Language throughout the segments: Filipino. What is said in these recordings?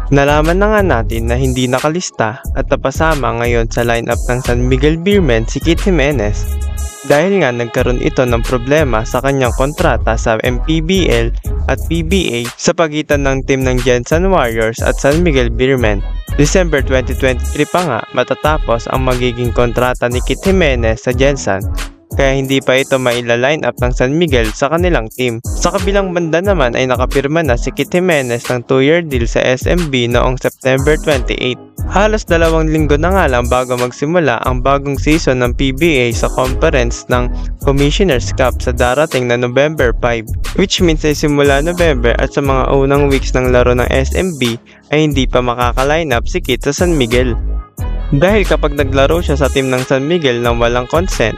Nalaman na nga natin na hindi nakalista at napasama ngayon sa lineup ng San Miguel Beermen si Kit Jimenez dahil nga nagkaroon ito ng problema sa kanyang kontrata sa MPBL at PBA sa pagitan ng team ng Gensan Warriors at San Miguel Beermen. December 2023 pa nga matatapos ang magiging kontrata ni Kit Jimenez sa Gensan, kaya hindi pa ito maila-line up ng San Miguel sa kanilang team. Sa kabilang banda naman ay nakapirma na si Kit Jimenez ng 2-year deal sa SMB noong September 28. Halos 2 linggo na nga lang bago magsimula ang bagong season ng PBA sa conference ng Commissioner's Cup sa darating na November 5, which means ay simula November at sa mga unang weeks ng laro ng SMB ay hindi pa makaka-line up si Kit sa San Miguel. Dahil kapag naglaro siya sa team ng San Miguel nang walang consent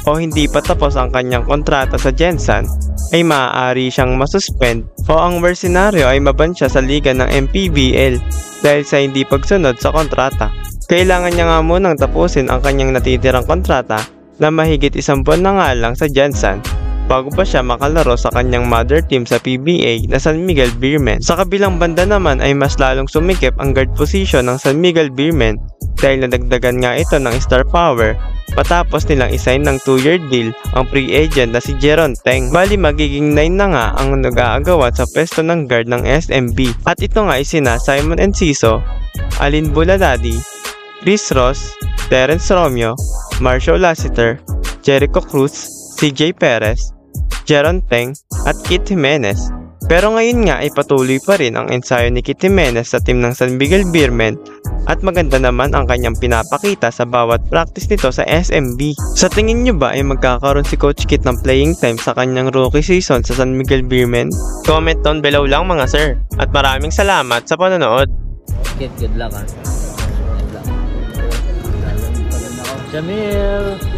o hindi pa tapos ang kanyang kontrata sa Gensan, ay maaari siyang masuspend o ang worst scenario ay maban siya sa liga ng MPBL dahil sa hindi pagsunod sa kontrata. Kailangan niya nga munang tapusin ang kanyang natitirang kontrata na mahigit 1 buwan na nga lang sa Gensan bago pa siya makalaro sa kanyang mother team sa PBA na San Miguel Beermen. Sa kabilang banda naman ay mas lalong sumikip ang guard position ng San Miguel Beermen dahil nadagdagan nga ito ng star power matapos nilang isign ng 2-year deal ang free agent na si Jeron Teng. Bali magiging 9 na nga ang nag-aagawan sa pwesto ng guard ng SMB. At ito nga ay sina Simon Enciso, Alin Buladadi, Chris Ross, Terence Romeo, Marshall Lassiter, Jericho Cruz, CJ Perez, Jeron Teng at Kit Jimenez. Pero ngayon nga ay patuloy pa rin ang ensayo ni Kit Jimenez sa team ng San Miguel Beermen at maganda naman ang kanyang pinapakita sa bawat practice nito sa SMB. Sa tingin nyo ba ay magkakaroon si Coach Kit ng playing time sa kanyang rookie season sa San Miguel Beermen? Comment down below lang mga sir. At maraming salamat sa panonood. Kit, good luck ha. Good luck. Jamil!